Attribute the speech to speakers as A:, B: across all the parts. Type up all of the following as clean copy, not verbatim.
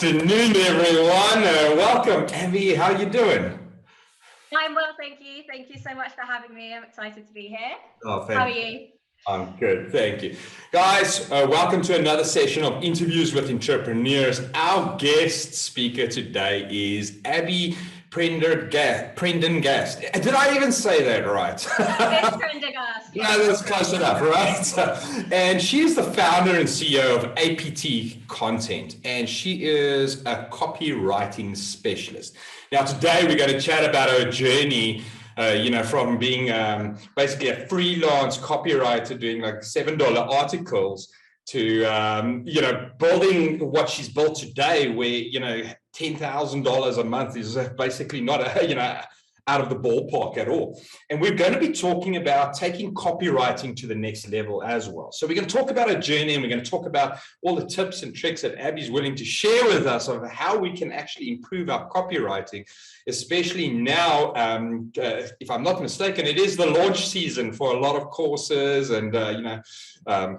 A: afternoon, everyone. Welcome, Abi. How you doing?
B: I'm well, thank you. Thank you so much for having me. I'm excited to be here.
A: Oh,
B: How are you?
A: I'm good, thank you. Guys, welcome to another session of Interviews with Entrepreneurs. Our guest speaker today is Abi Prendergast. Did I even say that right?
B: It's Prendergast.
A: Yeah, that's close enough, right? And she's the founder and CEO of APT Content, and she is a copywriting specialist. Now, today we're going to chat about her journey, from being basically a freelance copywriter doing like $7 articles to, building what she's built today, where, $10,000 a month is basically not out of the ballpark at all. And we're going to be talking about taking copywriting to the next level as well. So we're going to talk about a journey, and we're going to talk about all the tips and tricks that Abi's willing to share with us of how we can actually improve our copywriting, especially now, if I'm not mistaken, it is the launch season for a lot of courses and,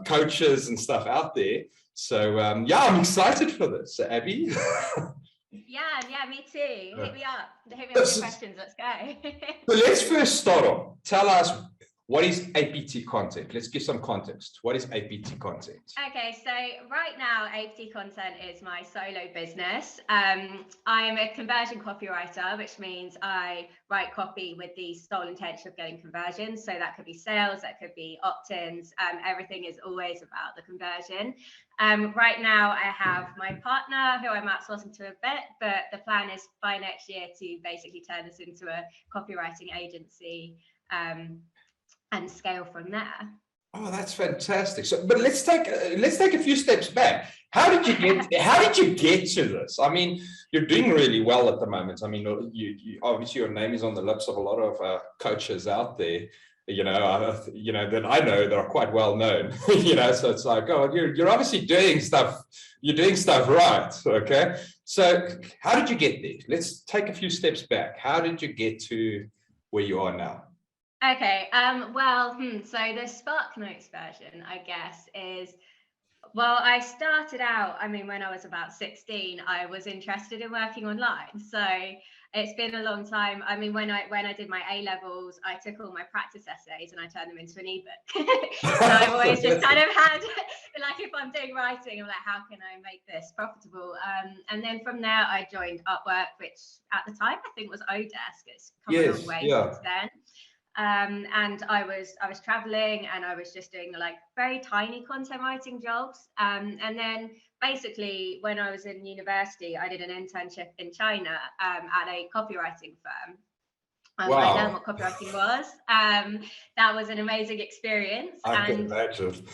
A: coaches and stuff out there. So, I'm excited for this, Abi.
B: Yeah, me too. Hit me up with your questions. Let's go.
A: So let's first start off. Tell us, what is APT Content? Let's give some context. What is APT Content?
B: Okay, so right now, APT Content is my solo business. I'm a conversion copywriter, which means I write copy with the sole intention of getting conversions. So that could be sales, that could be opt-ins. Everything is always about the conversion. Right now, I have my partner who I'm outsourcing to a bit, but the plan is by next year to basically turn this into a copywriting agency and scale from there.
A: Oh, that's fantastic. So, but let's take a few steps back. How did you get to this? I mean, you're doing really well at the moment. I mean, you obviously your name is on the lips of a lot of coaches out there. That I know that are quite well known. So it's like, oh, you're obviously doing stuff. You're doing stuff right. Okay. So how did you get there? Let's take a few steps back. How did you get to where you are now?
B: Okay, so the Spark Notes version, I guess, is, I started out, when I was about 16, I was interested in working online. So it's been a long time. When I did my A-levels, I took all my practice essays and I turned them into an ebook. So I've always just kind of had, like, if I'm doing writing, I'm like, how can I make this profitable? And then from there, I joined Upwork, which at the time, I think was Odesk. It's come a long way since then. And I was traveling, and I was just doing like very tiny content writing jobs. And then basically when I was in university, I did an internship in China at a copywriting firm.
A: Wow.
B: I learned what copywriting was. That was an amazing experience.
A: I can imagine.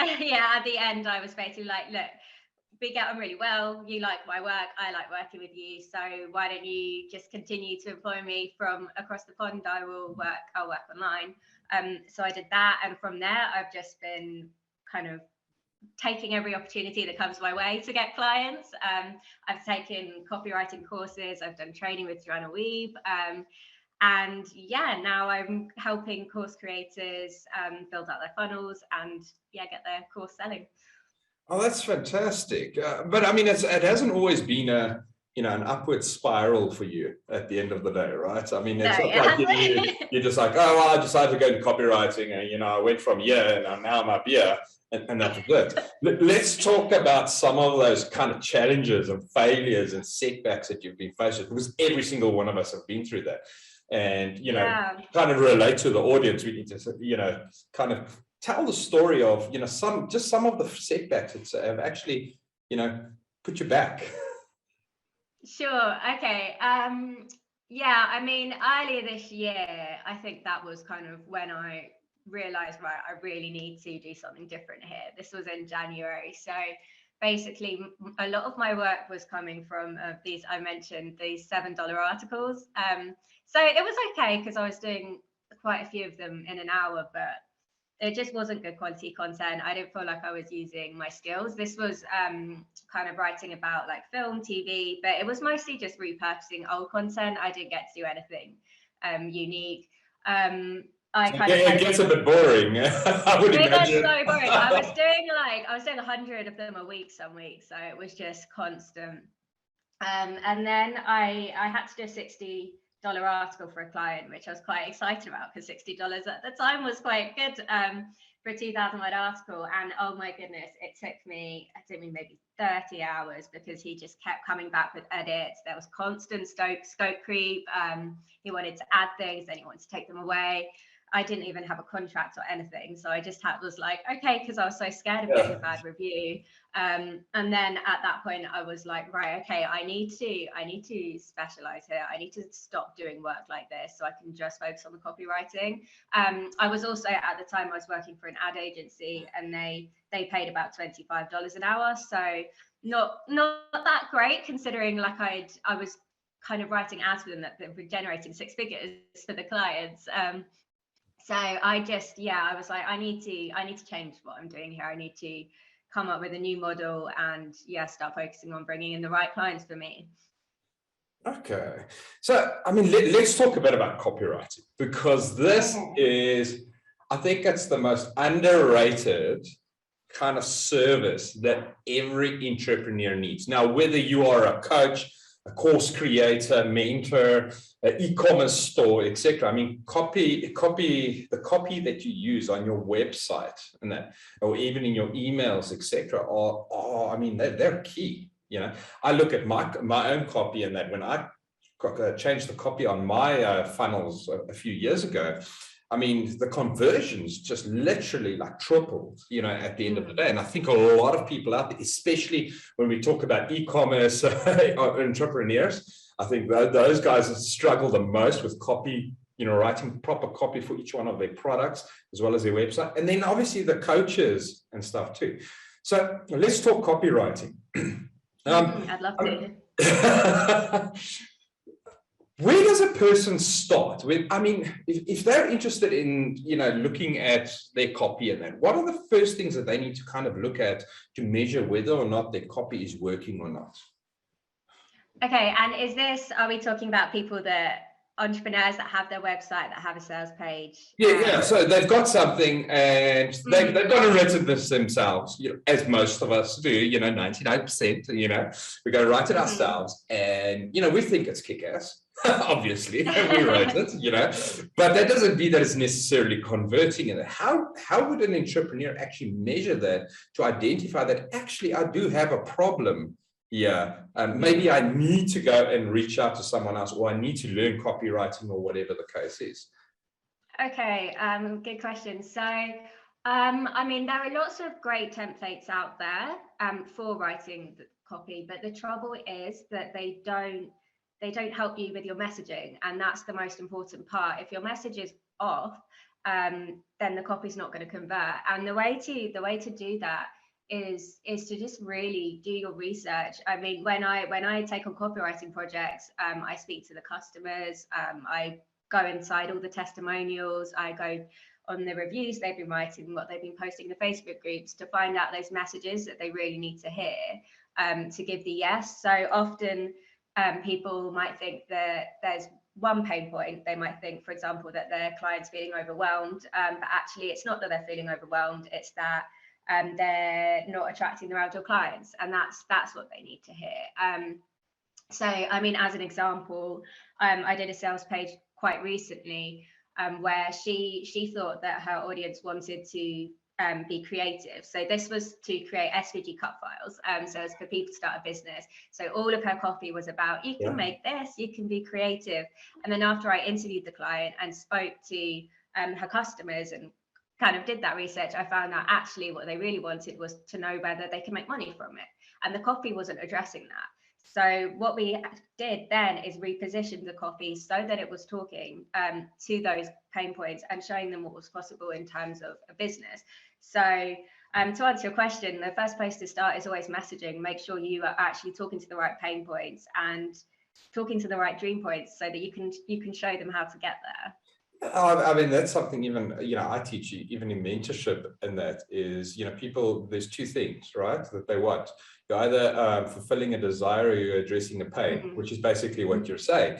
B: Yeah, at the end, I was basically like, look, we get on really well. You like my work. I like working with you. So why don't you just continue to employ me from across the pond? I'll work online. So I did that. And from there, I've just been kind of taking every opportunity that comes my way to get clients. I've taken copywriting courses. I've done training with Joanna Weave. And now I'm helping course creators build out their funnels and get their course selling.
A: Oh, that's fantastic. But I mean, it hasn't always been an upward spiral for you at the end of the day, right? I mean, it's not like you're just like, oh, well, I decided to go into copywriting, and I went from here and now I'm up here, and that's it. Let's talk about some of those kind of challenges and failures and setbacks that you've been faced with, because every single one of us have been through that. And, kind of relate to the audience. We need to, kind of tell the story of, some of the setbacks that have actually, put you back.
B: Sure. Okay. Earlier this year, I think that was kind of when I realized, right, I really need to do something different here. This was in January. So basically, a lot of my work was coming from these $7 articles. So it was okay because I was doing quite a few of them in an hour, but it just wasn't good quality content. I didn't feel like I was using my skills. This was kind of writing about like film, TV, but it was mostly just repurposing old content. I didn't get to do anything unique.
A: It gets a bit boring. I would imagine.
B: It got so boring. I was doing 100 of them a week some weeks, so it was just constant And then I had to do a $60 article for a client, which I was quite excited about because $60 at the time was quite good for a 2,000-word article. And oh my goodness, it took me maybe 30 hours because he just kept coming back with edits. There was constant scope creep. He wanted to add things, then he wanted to take them away. I didn't even have a contract or anything. So I just was like, okay, because I was so scared of getting a bad review. And then at that point I was like, right, okay, I need to specialize here. I need to stop doing work like this so I can just focus on the copywriting. I was also, at the time, I was working for an ad agency, and they paid about $25 an hour. So not that great, considering like I was kind of writing ads for them that were generating six figures for the clients. So I was like, I need to change what I'm doing here. I need to come up with a new model and start focusing on bringing in the right clients for me.
A: Okay. So, I mean, let's talk a bit about copywriting, because this is, I think it's the most underrated kind of service that every entrepreneur needs. Now, whether you are a coach, a course creator, mentor, an e-commerce store, etc. I mean, the copy that you use on your website and that, or even in your emails, etc. are, I mean, they're key. You know, I look at my own copy, and that when I changed the copy on my funnels a few years ago, I mean, the conversions just literally like tripled, you know, at the end of the day. And I think a lot of people out there, especially when we talk about e-commerce entrepreneurs, I think those guys struggle the most with copy, you know, writing proper copy for each one of their products, as well as their website. And then obviously the coaches and stuff too. So let's talk copywriting.
B: I'd love to.
A: Where does a person start with? I mean, if they're interested in, you know, looking at their copy and that, what are the first things that they need to kind of look at to measure whether or not their copy is working or not?
B: Okay, and are we talking about entrepreneurs that have their website, that have a sales page?
A: Yeah. So they've got something, and they've gone and written this themselves, you know, as most of us do, you know, 99%, you know, we're going to write it ourselves, and, you know, we think it's kick-ass. Obviously, we wrote it, you know, but that doesn't mean that it's necessarily converting in it. How would an entrepreneur actually measure that to identify that actually I do have a problem? Yeah, maybe I need to go and reach out to someone else, or I need to learn copywriting, or whatever the case is.
B: Okay, good question. So, I mean, there are lots of great templates out there for writing the copy, but the trouble is that they don't help you with your messaging, and that's the most important part. If your message is off, then the copy's not going to convert. And the way to do that is to just really do your research. I mean, when I take on copywriting projects, I speak to the customers, I go inside all the testimonials, I go on the reviews they've been writing, what they've been posting in the Facebook groups, to find out those messages that they really need to hear to give the yes. So often people might think that there's one pain point. They might think, for example, that their client's feeling overwhelmed, but actually it's not that they're feeling overwhelmed, it's that they're not attracting their ideal clients, and that's what they need to hear. So, I mean, as an example, I did a sales page quite recently where she thought that her audience wanted to be creative. So this was to create SVG cut files. So it's for people to start a business. So all of her copy was about, you can make this, you can be creative. And then after I interviewed the client and spoke to her customers and kind of did that research, I found out actually what they really wanted was to know whether they can make money from it. And the copy wasn't addressing that. So what we did then is reposition the copy so that it was talking to those pain points and showing them what was possible in terms of a business. So to answer your question, the first place to start is always messaging. Make sure you are actually talking to the right pain points and talking to the right dream points so that you can show them how to get there.
A: I mean, that's something even, you know, I teach you even in mentorship, and that is, you know, people, there's two things, right, that they want. You're either fulfilling a desire or you're addressing a pain, which is basically what you're saying.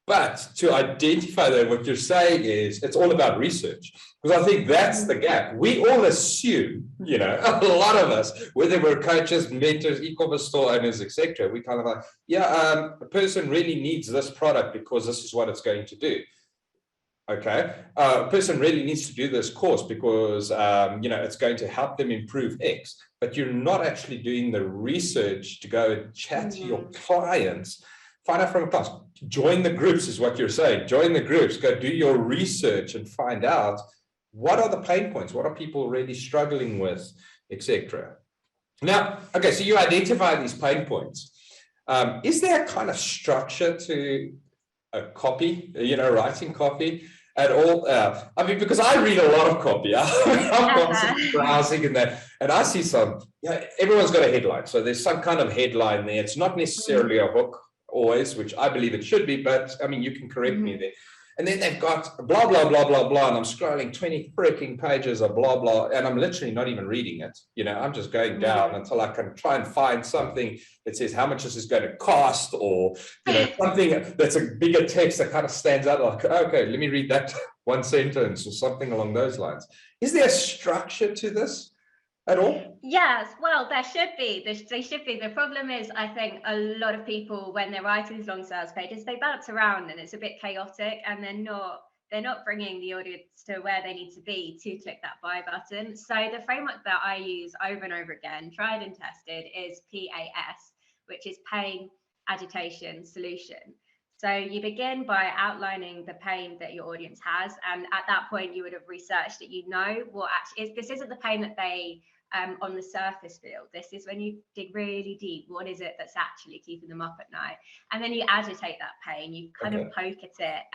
A: But to identify that, what you're saying is it's all about research. Because I think that's the gap. We all assume, you know, a lot of us, whether we're coaches, mentors, e-commerce store owners, etc., we kind of like, yeah, a person really needs this product because this is what it's going to do. Okay, a person really needs to do this course because, you know, it's going to help them improve X, but you're not actually doing the research to go and chat to your clients, find out from a class, join the groups is what you're saying, join the groups, go do your research and find out what are the pain points, what are people really struggling with, etc. Now, okay, so you identify these pain points. Is there a kind of structure to a copy, you know, writing copy at all? I mean, because I read a lot of copy. I'm constantly browsing in that, and I see some, you know, everyone's got a headline. So there's some kind of headline there. It's not necessarily a hook always, which I believe it should be, but I mean, you can correct me there. And then they've got blah, blah, blah, blah, blah. And I'm scrolling 20 freaking pages of blah, blah. And I'm literally not even reading it. You know, I'm just going down until I can try and find something that says how much this is going to cost, or, you know, something that's a bigger text that kind of stands out like, okay, let me read that one sentence or something along those lines. Is there a structure to this at all?
B: Yes, well, there should be. They should be. The problem is, I think a lot of people, when they're writing these long sales pages, they bounce around and it's a bit chaotic, and they're not bringing the audience to where they need to be to click that buy button. So the framework that I use over and over again, tried and tested, is PAS, which is pain, agitation, solution. So you begin by outlining the pain that your audience has, and at that point you would have researched that, you know, what actually is. This isn't the pain that they on the surface feel. This is when you dig really deep. What is it that's actually keeping them up at night? And then you agitate that pain. You kind of poke at it,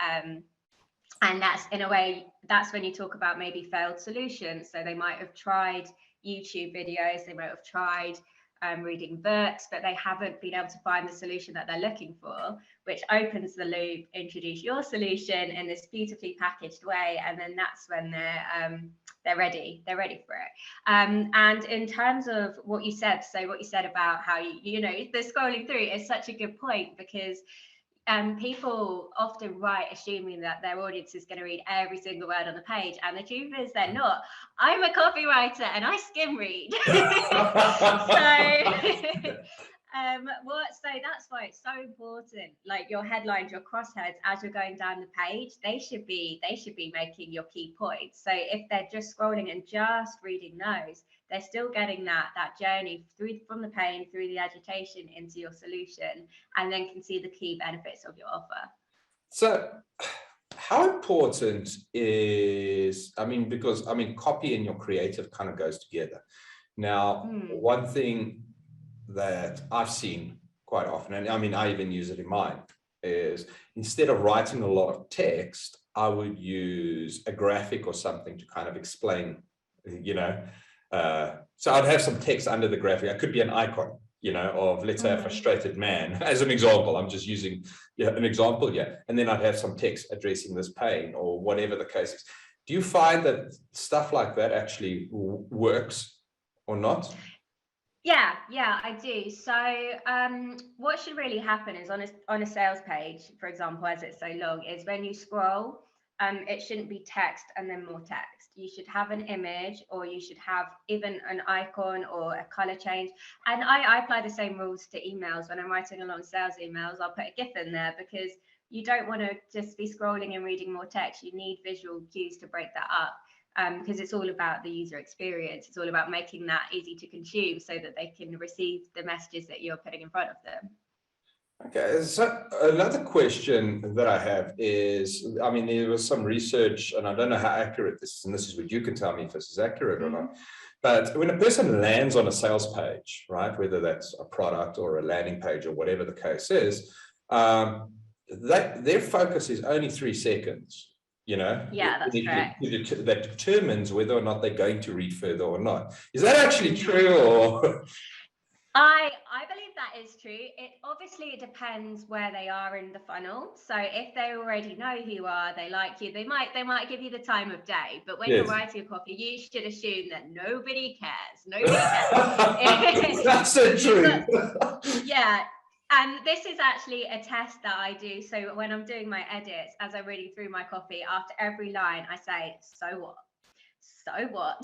B: and that's, in a way, that's when you talk about maybe failed solutions. So they might have tried YouTube videos, they might have tried reading books, but they haven't been able to find the solution that they're looking for, which opens the loop, introduce your solution in this beautifully packaged way, and then that's when they're ready for it. And in terms of what you said, so what you said about how you know, the scrolling through is such a good point, because people often write assuming that their audience is going to read every single word on the page, and the truth is they're not. I'm a copywriter and I skim read. So that's why it's so important. Like your headlines, your crossheads, as you're going down the page, they should be making your key points. So if they're just scrolling and just reading those, they're still getting that journey from the pain, through the agitation, into your solution, and then can see the key benefits of your offer.
A: So how important is, I mean, because I mean, copy and your creative kind of goes together. Now, one thing that I've seen quite often, and I mean, I even use it in mine, is instead of writing a lot of text, I would use a graphic or something to kind of explain, you know. So I'd have some text under the graphic. It could be an icon, you know, of, let's say, a frustrated man, as an example. I'm just using an example here. And then I'd have some text addressing this pain, or whatever the case is. Do you find that stuff like that actually works or not?
B: Yeah, I do. So what should really happen is on a sales page, for example, as it's so long, is when you scroll, it shouldn't be text and then more text. You should have an image, or you should have even an icon or a color change. And I apply the same rules to emails. When I'm writing a long sales emails, I'll put a GIF in there, because you don't want to just be scrolling and reading more text. You need visual cues to break that up. Because it's all about the user experience. It's all about making that easy to consume so that they can receive the messages that you're putting in front of them.
A: Okay, so another question that I have is, I mean, there was some research, and I don't know how accurate this is, and this is what you can tell me if this is accurate or not, but when a person lands on a sales page, right, whether that's a product or a landing page or whatever the case is, their focus is only 3 seconds. You know,
B: yeah, that's correct.
A: That determines whether or not they're going to read further or not. Is that actually true, or?
B: I believe that is true. It depends where they are in the funnel. So if they already know who you are, they like you, they might give you the time of day. But when you're writing a copy, you should assume that nobody cares. Nobody cares.
A: That's so true.
B: Yeah. And this is actually a test that I do. So when I'm doing my edits, as I'm reading through my copy, after every line, I say, so what? So what?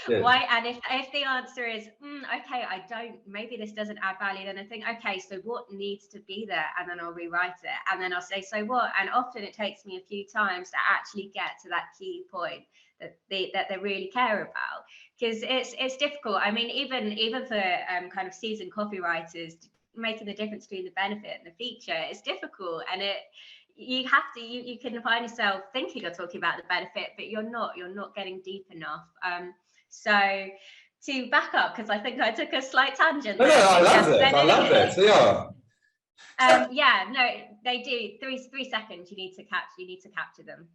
A: Yeah.
B: Why? And if the answer is okay, maybe this doesn't add value, then I think, okay, so what needs to be there? And then I'll rewrite it, and then I'll say, so what? And often it takes me a few times to actually get to that key point that they really care about, because it's difficult. I mean, even for kind of seasoned copywriters, making the difference between the benefit and the feature is difficult, and you can find yourself thinking you're talking about the benefit, but you're not getting deep enough. So to back up, because I think I took a slight tangent.
A: No, I love that. Yeah.
B: Yeah, no, they do. Three seconds. You need to capture them.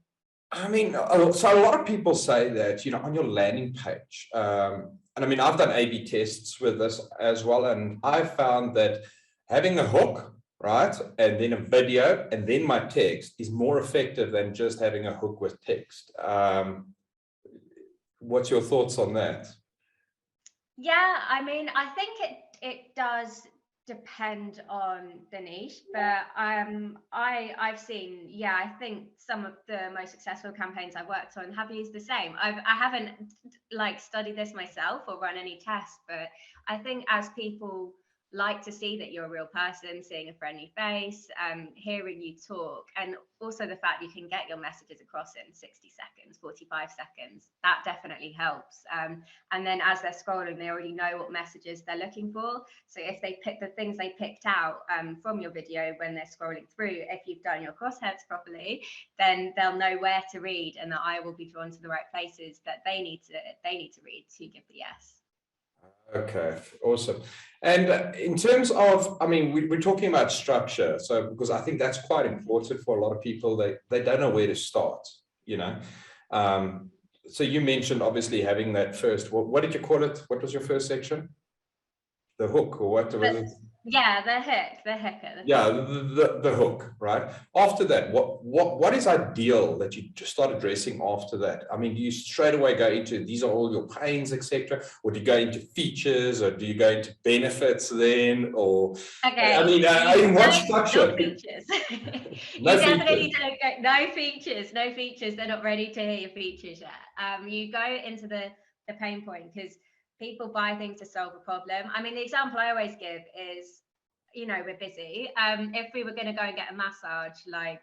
A: I mean, so a lot of people say that, on your landing page, and I mean, I've done A/B tests with this as well, and I found that having a hook, right, and then a video, and then my text is more effective than just having a hook with text. What's your thoughts on that?
B: Yeah, I mean, I think it does depend on the niche, but I've seen, I think some of the most successful campaigns I've worked on have used the same. I haven't like studied this myself or run any tests, but I think as people like to see that you're a real person, seeing a friendly face, hearing you talk, and also the fact you can get your messages across in 60 seconds, 45 seconds, that definitely helps. And then as they're scrolling, they already know what messages they're looking for. So if they pick the things they picked out from your video when they're scrolling through, if you've done your crossheads properly, then they'll know where to read, and the eye will be drawn to the right places that they need to read to give the yes.
A: Okay, awesome. And in terms of, I mean, we're talking about structure. So, because I think that's quite important for a lot of people, they don't know where to start, So you mentioned obviously having that first, what did you call it? What was your first section? The hook, or what was it?
B: Yeah, the hook.
A: Yeah, the hook, right? After that, what is ideal that you just start addressing after that? I mean, do you straight away go into these are all your pains, etc., or do you go into features, or do you go into benefits then, or
B: okay?
A: I mean, what structure?
B: No features.
A: No
B: you definitely
A: features.
B: don't go. No features. They're not ready to hear your features yet. You go into the pain point, because people buy things to solve a problem. I mean, the example I always give is, we're busy. If we were going to go and get a massage, like,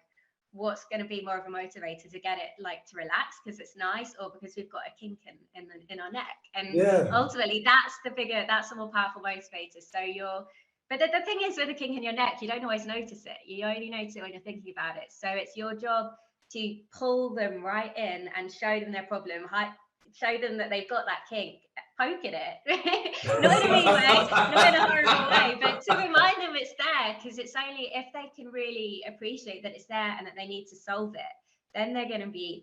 B: what's going to be more of a motivator, to get it like to relax because it's nice, or because we've got a kink in our neck? And ultimately, that's the more powerful motivator. So but the thing is, with a kink in your neck, you don't always notice it. You only notice it when you're thinking about it. So it's your job to pull them right in and show them their problem, show them that they've got that kink, poke at it, not in a mean way, not in a horrible way, but to remind them it's there, because it's only if they can really appreciate that it's there and that they need to solve it, then they're going to be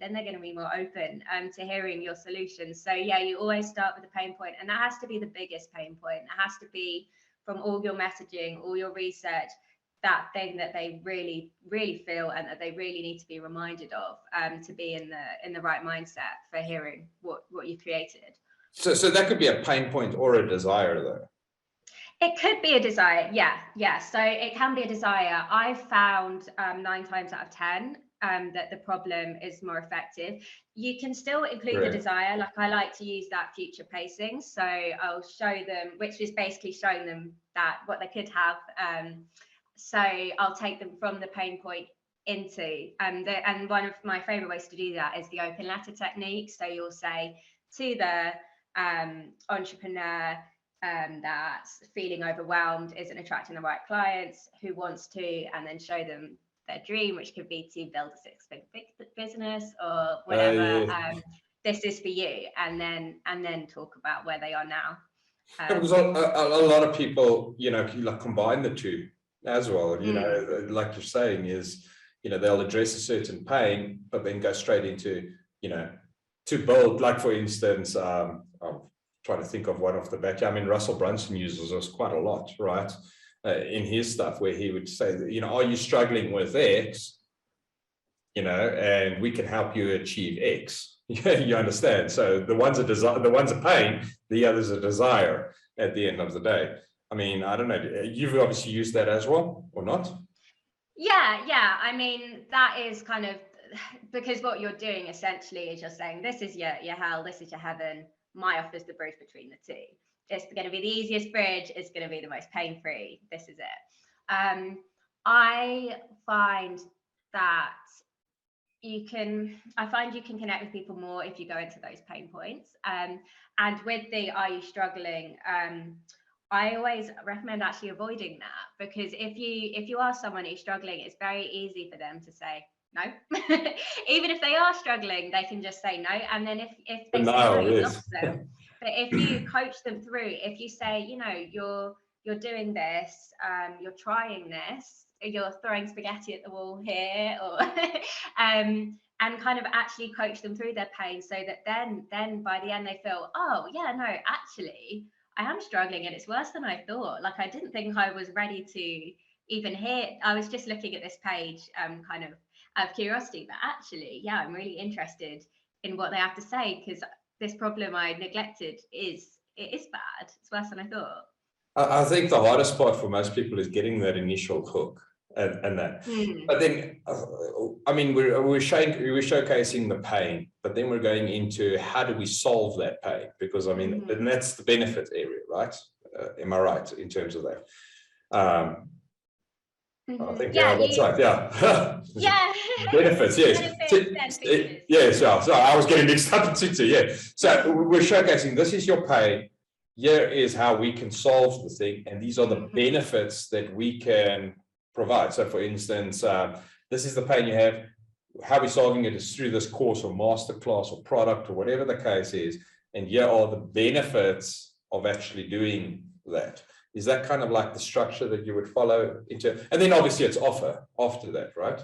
B: more open to hearing your solutions. So yeah, you always start with the pain point, and that has to be the biggest pain point. It has to be from all your messaging, all your research, that thing that they really, really feel and that they really need to be reminded of, to be in the right mindset for hearing what you've created.
A: So that could be a pain point or a desire, though.
B: It could be a desire, yeah. So it can be a desire. I've found 9 times out of 10 that the problem is more effective. You can still include the desire. Like, I like to use that future pacing. So I'll show them, which is basically showing them that what they could have. So I'll take them from the pain point into, and one of my favorite ways to do that is the open letter technique. So you'll say to the entrepreneur that's feeling overwhelmed, isn't attracting the right clients, who wants to, and then show them their dream, which could be to build a 6-figure business or whatever. This is for you, and then talk about where they are now.
A: Because a lot of people, combine the two as well. Like you're saying, is they'll address a certain pain, but then go straight into to build. Like, for instance, I'm trying to think of one off the back. I mean, Russell Brunson uses this quite a lot, right? In his stuff, where he would say that, are you struggling with X? And we can help you achieve X. You understand? So the one's a desire, the one's a pain, the other's a desire at the end of the day. I mean, I don't know. You've obviously used that as well, or not?
B: Yeah. I mean, that is kind of because what you're doing essentially is you're saying, this is your hell, this is your heaven. My offer's the bridge between the two. It's going to be the easiest bridge. It's going to be the most pain-free. This is it. I find that you can connect with people more if you go into those pain points. And with the are you struggling, I always recommend actually avoiding that, because if you are someone who's struggling, it's very easy for them to say no. Even if they are struggling, they can just say no, and then if they say no, you've lost them. But if you coach them through, if you say, you're doing this, you're trying this, you're throwing spaghetti at the wall here, or and kind of actually coach them through their pain, so that then by the end they feel, oh yeah, no, actually I am struggling and it's worse than I thought. Like, I didn't think I was ready to even hear. I was just looking at this page kind of out of curiosity, but actually, yeah, I'm really interested in what they have to say, because this problem I neglected is bad. It's worse than I thought.
A: I think the hardest part for most people is getting that initial hook and that. But then, I mean, we're showcasing the pain, but then we're going into how do we solve that pain? Because I mean, and that's the benefit area, right? Am I right in terms of that? I think that's right. Yeah.
B: Yeah.
A: Benefits, yes. Yes, yeah. So I was getting mixed up into two. Yeah. So we're showcasing, this is your pain. Here is how we can solve the thing, and these are the benefits that we can provide. So, for instance, this is the pain you have. How we're solving it is through this course or masterclass or product or whatever the case is. And here are the benefits of actually doing that. Is that kind of like the structure that you would follow into? And then obviously it's offer after that, right?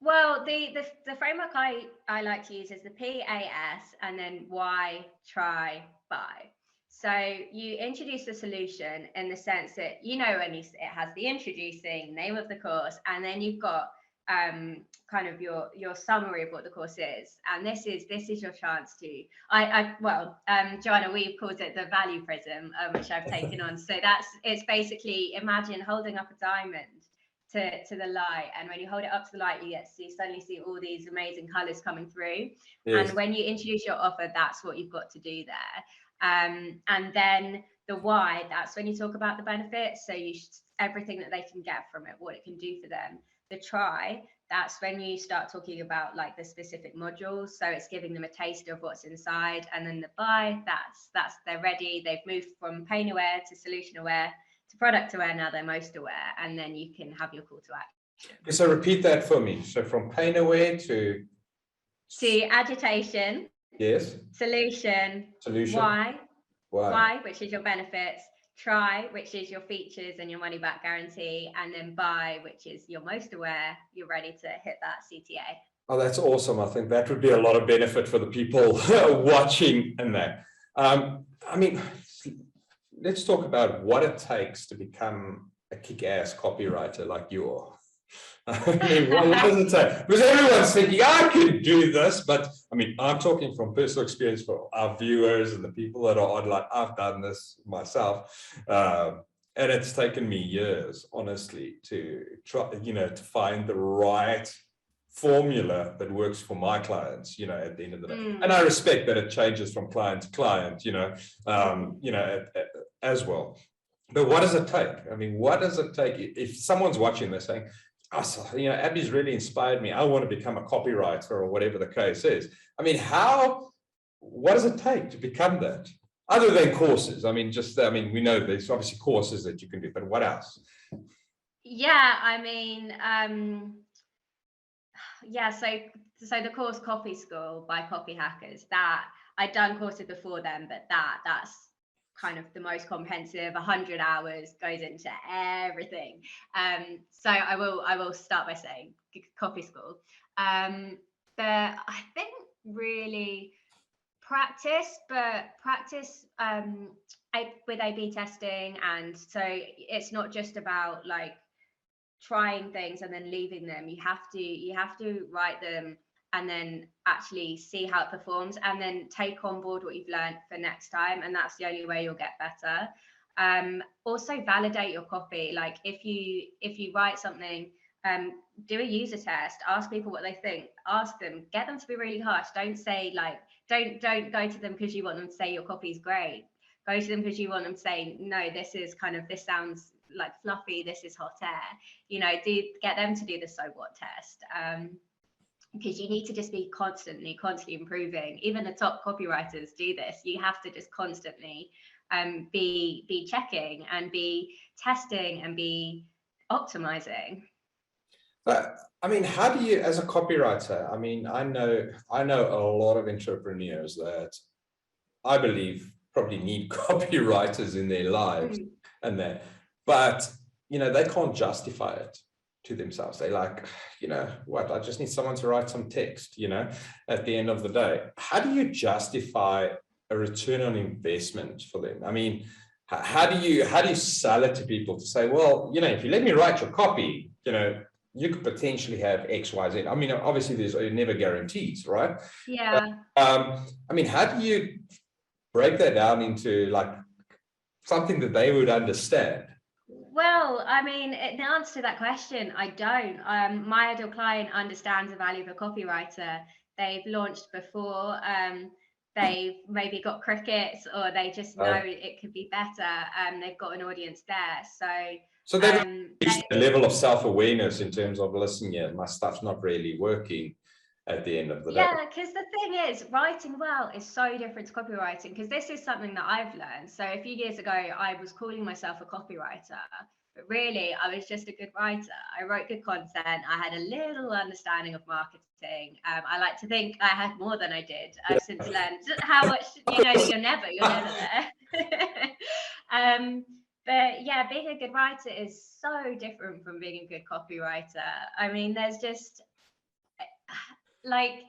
B: Well, the framework I like to use is the PAS and then why, try, buy. So you introduce the solution in the sense that, when it has the introducing, name of the course, and then you've got kind of your summary of what the course is, and this is your chance to Joanna, we called it the Value Prism, which I've taken on. So it's basically, imagine holding up a diamond to the light, and when you hold it up to the light, you suddenly see all these amazing colors coming through. Yes. And when you introduce your offer, that's what you've got to do there. And then the why, that's when you talk about the benefits, so everything that they can get from it, what it can do for them. The try, that's when you start talking about like the specific modules, so it's giving them a taste of what's inside. And then the buy, that's they're ready, they've moved from pain aware to solution aware to product aware, now they're most aware, and then you can have your call to action.
A: So repeat that for me. So from pain aware to
B: agitation.
A: Yes.
B: Solution. Why, which is your benefits. Try, which is your features and your money back guarantee, and then buy, which is you're most aware, you're ready to hit that CTA.
A: Oh, that's awesome. I think that would be a lot of benefit for the people watching in that. I mean, let's talk about what it takes to become a kick-ass copywriter like you are. I mean, what does it take? Because everyone's thinking, I could do this, but I mean, I'm talking from personal experience for our viewers and the people that are online. I've done this myself, and it's taken me years, honestly, to try, to find the right formula that works for my clients, at the end of the day. And I respect that it changes from client to client, as well. But what does it take? I mean, what does it take if someone's watching this saying, Abby's really inspired me, I want to become a copywriter or whatever the case is. I mean, what does it take to become that? Other than courses? I mean, we know there's obviously courses that you can do, but what else?
B: Yeah, I mean, so the course Copy School by Copy Hackers, that I'd done courses before then, but that's kind of the most comprehensive, 100 hours, goes into everything. So I will start by saying Copy School. But I think really practice with A/B testing, and so it's not just about like trying things and then leaving them. You have to write them and then actually see how it performs, and then take on board what you've learned for next time. And that's the only way you'll get better. Also validate your copy. Like if you write something, do a user test, ask people what they think, ask them, get them to be really harsh. Don't say like, don't go to them because you want them to say your copy is great. Go to them because you want them to say, no, this sounds like fluffy, this is hot air. Get them to do the so what test. Because you need to just be constantly improving. Even the top copywriters do this. You have to just constantly be checking and be testing and be optimizing.
A: But I mean, how do you, as a copywriter, I mean, I know a lot of entrepreneurs that I believe probably need copywriters in their lives and that, but they can't justify it to themselves. They like, I just need someone to write some text, at the end of the day. How do you justify a return on investment for them? I mean, how do you sell it to people to say, well, if you let me write your copy, you could potentially have X, Y, Z. I mean, obviously there's never guarantees, right?
B: Yeah.
A: But, I mean, how do you break that down into like something that they would understand?
B: Well, I mean, the answer to that question, I don't. My ideal client understands the value of a copywriter. They've launched before. They've maybe got crickets, or they just know it could be better. They've got an audience there.
A: So they've reached a level of self-awareness in terms of, listen, my stuff's not really working at the end of the day.
B: Yeah, because the thing is, writing well is so different to copywriting, because this is something that I've learned. So a few years ago, I was calling myself a copywriter, but really I was just a good writer. I wrote good content. I had a little understanding of marketing. I like to think I had more than I did. I've since learned how much, that you're never there. But yeah, being a good writer is so different from being a good copywriter. I mean, there's just like,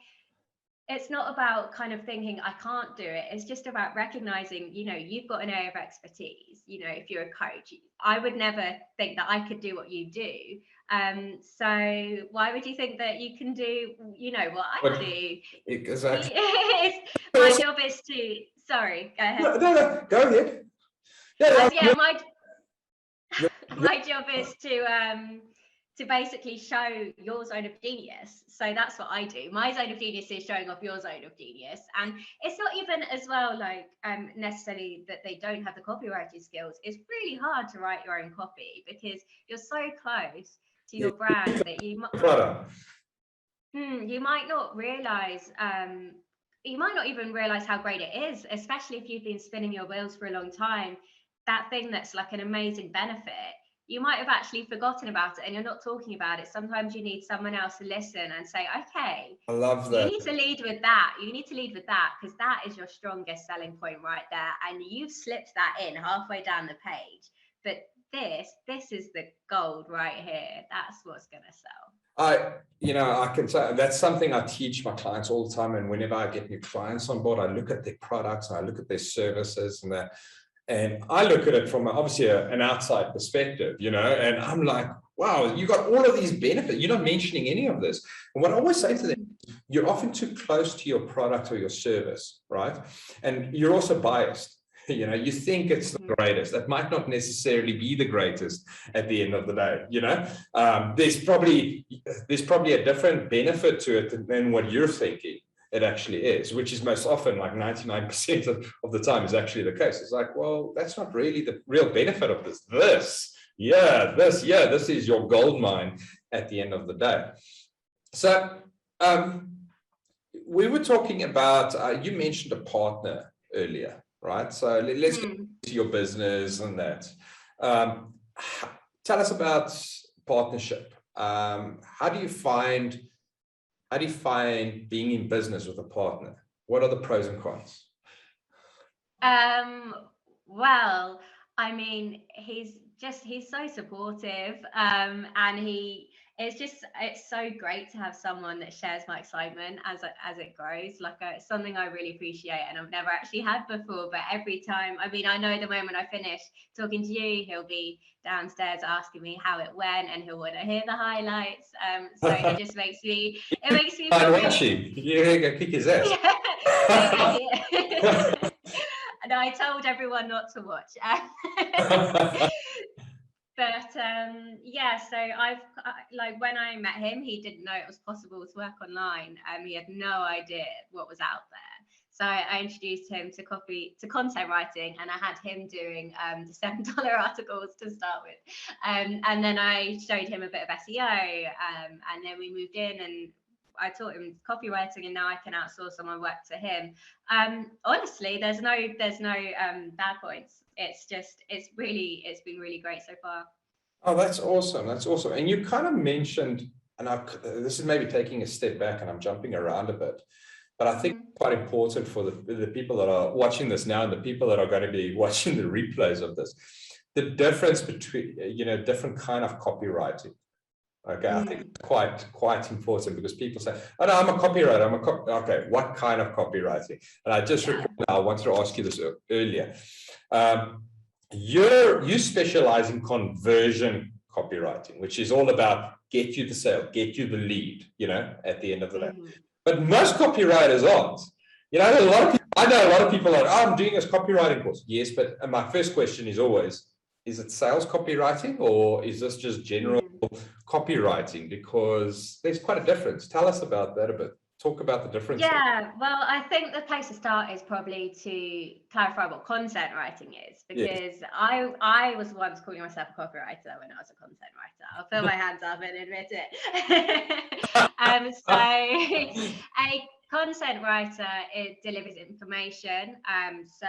B: it's not about kind of thinking I can't do it. It's just about recognizing, you've got an area of expertise. If you're a coach, I would never think that I could do what you do. So why would you think that you can do, what I do?
A: Exactly.
B: My job is to, sorry, go ahead.
A: No, go ahead. Yeah,
B: my job is to basically show your zone of genius. So that's what I do. My zone of genius is showing off your zone of genius. And it's not even as well like necessarily that they don't have the copywriting skills. It's really hard to write your own copy because you're so close to your brand that you might not realize you might not even realize how great it is, especially if you've been spinning your wheels for a long time. That thing that's like an amazing benefit, you might have actually forgotten about it and you're not talking about it. Sometimes you need someone else to listen and say, okay,
A: I love that.
B: You need to lead with that. You need to lead with that because that is your strongest selling point right there. And you've slipped that in halfway down the page. But this is the gold right here. That's what's going to sell.
A: I can say that's something I teach my clients all the time. And whenever I get new clients on board, I look at their products and I look at their services and I look at it from obviously an outside perspective, and I'm like, wow, you got all of these benefits. You're not mentioning any of this. And what I always say to them, you're often too close to your product or your service, right? And you're also biased. You think it's the greatest. That might not necessarily be the greatest at the end of the day. There's probably a different benefit to it than what you're thinking it actually is, which is most often like 99% of the time is actually the case. It's like, well, that's not really the real benefit of this. This is your gold mine at the end of the day. So we were talking about, you mentioned a partner earlier, right? So let's get into your business and that. Tell us about partnership. How do you find being in business with a partner? What are the pros and cons?
B: Well, I mean, he's so supportive, and it's so great to have someone that shares my excitement as it grows. Like it's something I really appreciate and I've never actually had before, but every time, I mean, I know the moment I finish talking to you, he'll be downstairs asking me how it went and he'll want to hear the highlights. So it just makes me feel
A: watching. You're gonna kick his ass.
B: And I told everyone not to watch. But yeah, so like when I met him, he didn't know it was possible to work online. He had no idea what was out there. So I introduced him to content writing, and I had him doing the $7 articles to start with. And then I showed him a bit of SEO, and then we moved in and I taught him copywriting, and now I can outsource some of my work to him. Honestly, there's no bad points. It's been really great so far.
A: Oh, that's awesome. That's awesome. And you kind of mentioned, and this is maybe taking a step back and I'm jumping around a bit, but I think it's quite important for the people that are watching this now and the people that are going to be watching the replays of this, the difference between, different kind of copywriting. Okay, I think it's quite important, because people say, "Oh no, I'm a copywriter." Okay, what kind of copywriting? And I just I wanted to ask you this earlier. You specialize in conversion copywriting, which is all about get you the sale, get you the lead, at the end of the day. But most copywriters aren't. I know a lot of people are, I'm doing this copywriting course. Yes, but my first question is always, is it sales copywriting or is this just general copywriting? Because there's quite a difference. Tell us about that a bit. Talk about the difference.
B: Yeah, well, I think the place to start is probably to clarify what content writing is, because I was once calling myself a copywriter when I was a content writer. I'll put my hands up and admit it. So a content writer, it delivers information. So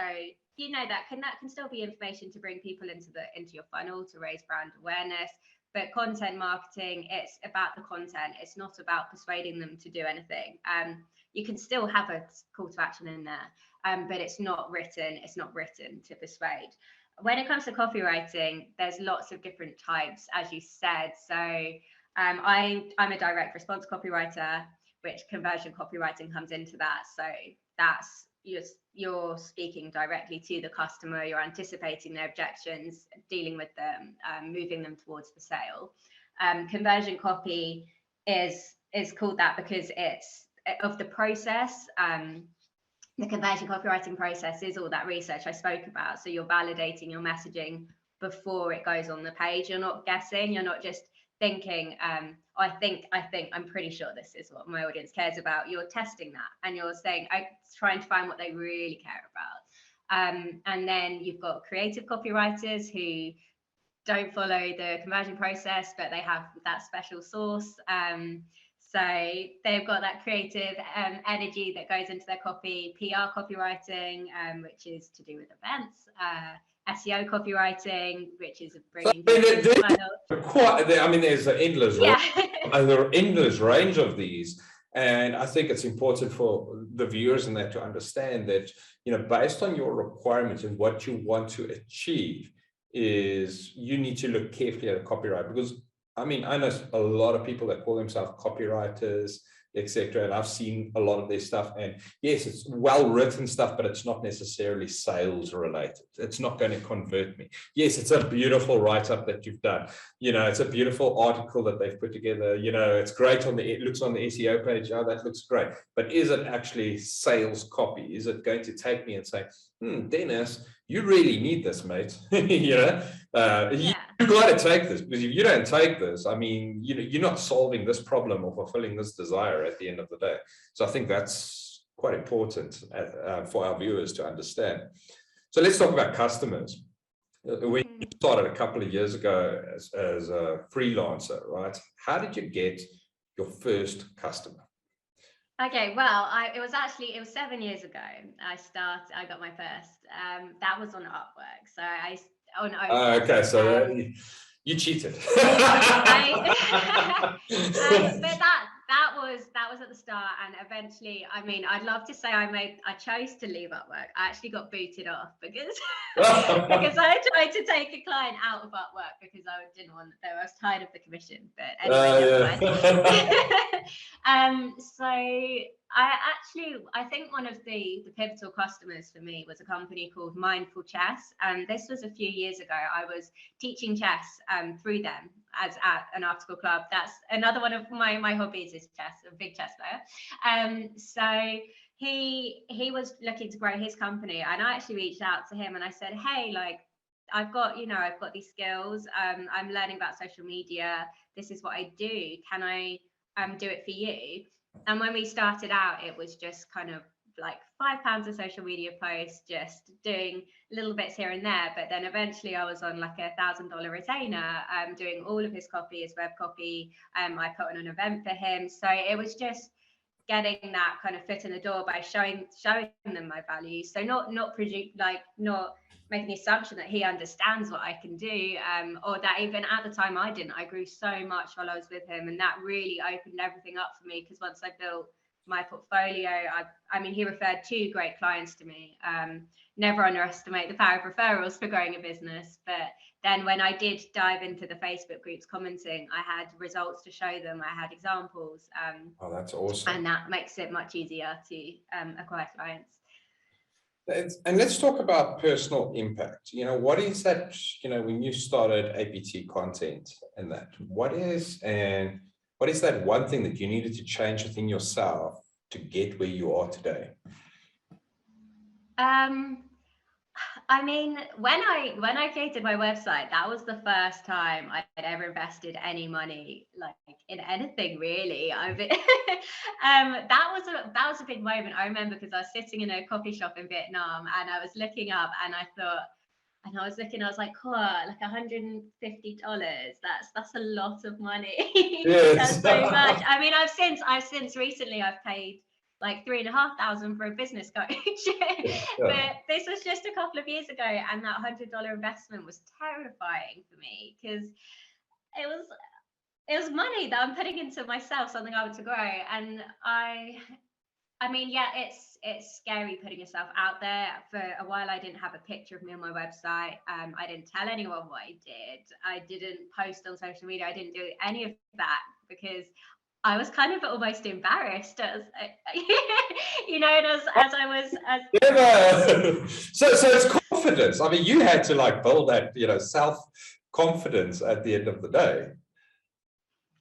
B: that can still be information to bring people into your funnel to raise brand awareness. But content marketing, it's about the content. It's not about persuading them to do anything. You can still have a call to action in there, but it's not written. It's not written to persuade. When it comes to copywriting, there's lots of different types, as you said. So I'm a direct response copywriter, which conversion copywriting comes into that. So that's you're speaking directly to the customer, you're anticipating their objections, dealing with them, moving them towards the sale. Conversion copy is called that because it's of the process. The conversion copywriting process is all that research I spoke about. So you're validating your messaging before it goes on the page. You're not guessing, you're not just thinking, I think, I'm pretty sure this is what my audience cares about. You're testing that and you're saying, I'm trying to find what they really care about. And then you've got creative copywriters who don't follow the conversion process, but they have that special sauce. So they've got that creative energy that goes into their copy. PR copywriting, which is to do with events. SEO copywriting, which is bringing there's
A: an endless range of these, and I think it's important for the viewers in that to understand that based on your requirements and what you want to achieve, is you need to look carefully at a copyright, because I know a lot of people that call themselves copywriters, etc. And I've seen a lot of their stuff, and yes, it's well written stuff, but it's not necessarily sales related. It's not going to convert me. Yes, it's a beautiful write-up that you've done. It's a beautiful article that they've put together. It's great it looks on the SEO page. Oh, that looks great. But is it actually sales copy? Is it going to take me and say, Dennis, you really need this, mate? You've got to take this, because if you don't take this, you're not solving this problem or fulfilling this desire at the end of the day. So I think that's quite important for our viewers to understand. So let's talk about customers. When you started a couple of years ago as a freelancer, right? How did you get your first customer?
B: Okay, well, it was 7 years ago. I got my first. That was on Upwork. So
A: okay, so you cheated.
B: But that was at the start, and eventually, I'd love to say I chose to leave Upwork. I actually got booted off because because I tried to take a client out of Upwork because I was tired of the commission. But anyway, so I think one of the pivotal customers for me was a company called Mindful Chess, and this was a few years ago. I was teaching chess through them as at an article club. That's another one of my hobbies is chess. I'm a big chess player. So he was looking to grow his company, and I actually reached out to him and I said, hey, like, I've got these skills. I'm learning about social media. This is what I do. Can I do it for you? And when we started out, it was just kind of like £5 a social media post, just doing little bits here and there. But then eventually I was on like $1,000 retainer, doing all of his copy, his web copy. I put on an event for him. So it was just getting that kind of foot in the door by showing them my value. So not making the assumption that he understands what I can do, or that even at the time I didn't. I grew so much while I was with him, and that really opened everything up for me, because once I built my portfolio, I mean, he referred 2 great clients to me. Never underestimate the power of referrals for growing a business. But then when I did dive into the Facebook groups commenting, I had results to show them. I had examples.
A: Oh, that's awesome.
B: And that makes it much easier to acquire clients.
A: And let's talk about personal impact. What is that, when you started APT Content and that, what is that one thing that you needed to change within yourself to get where you are today?
B: I mean, when I created my website, that was the first time I had ever invested any money, like, in anything really. That was a big moment. I remember, because I was sitting in a coffee shop in Vietnam, and I was looking up, and I was like, cool, like $150. That's a lot of money.
A: Yes.
B: That's so much. I mean, I've since recently I've paid like $3,500 for a business coach. But this was just a couple of years ago, and that $100 investment was terrifying for me, because it was money that I'm putting into myself, something I want to grow. And I mean, yeah, it's scary putting yourself out there. For a while, I didn't have a picture of me on my website. I didn't tell anyone what I did. I didn't post on social media. I didn't do any of that, because I was kind of almost embarrassed, as and as I was.
A: So it's confidence. I mean, you had to like build that, self-confidence at the end of the day.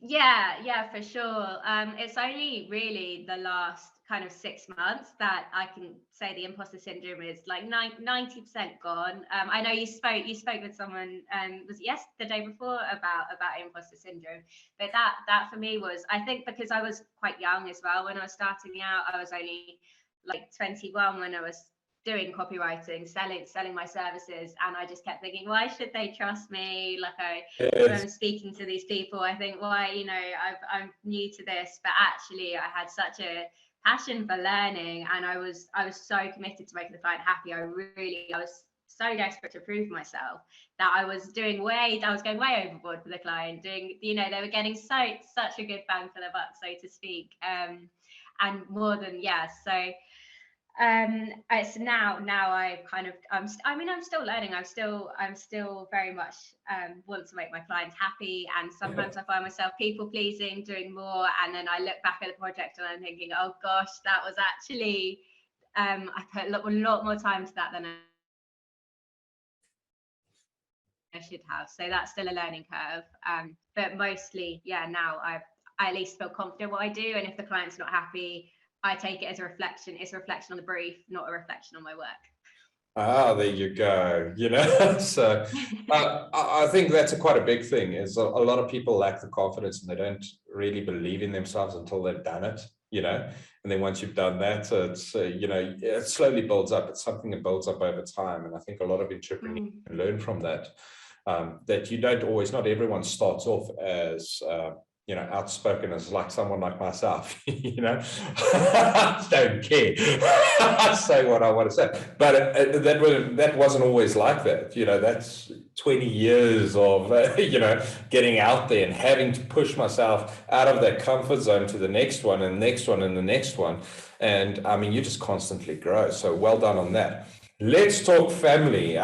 B: Yeah, for sure. It's only really the last kind of 6 months that I can say the imposter syndrome is like 90% gone. I know you spoke with someone, was it the day before, about imposter syndrome, but that for me was, I think, because I was quite young as well when I was starting out. I was only like 21 when I was doing copywriting, selling my services, and I just kept thinking, why should they trust me? Like, when I'm speaking to these people, I think, why, I'm new to this, but actually I had such a passion for learning, and I was so committed to making the client happy. I was so desperate to prove myself that I was going way overboard for the client, they were getting such a good bang for the buck, so to speak, and more than, so it's now I'm still learning. I'm still very much want to make my clients happy, and sometimes I find myself people pleasing, doing more, and then I look back at the project and I'm thinking, oh gosh, that was actually I put a lot more time to that than I should have. So that's still a learning curve, but mostly, now I at least feel confident what I do, and if the client's not happy, I take it as a reflection. It's a reflection on the brief, not a reflection on my work.
A: There you go. So I think that's quite a big thing, is a lot of people lack the confidence, and they don't really believe in themselves until they've done it, and then once you've done that, it's it slowly builds up. It's something that builds up over time, and I think a lot of entrepreneurs can learn from that, that you don't always, not everyone starts off as outspoken as like someone like myself. I don't care. I say what I want to say, but that wasn't always like that. That's 20 years of getting out there and having to push myself out of that comfort zone to the next one and next one and the next one, and I mean, you just constantly grow. So well done on that. Let's talk family.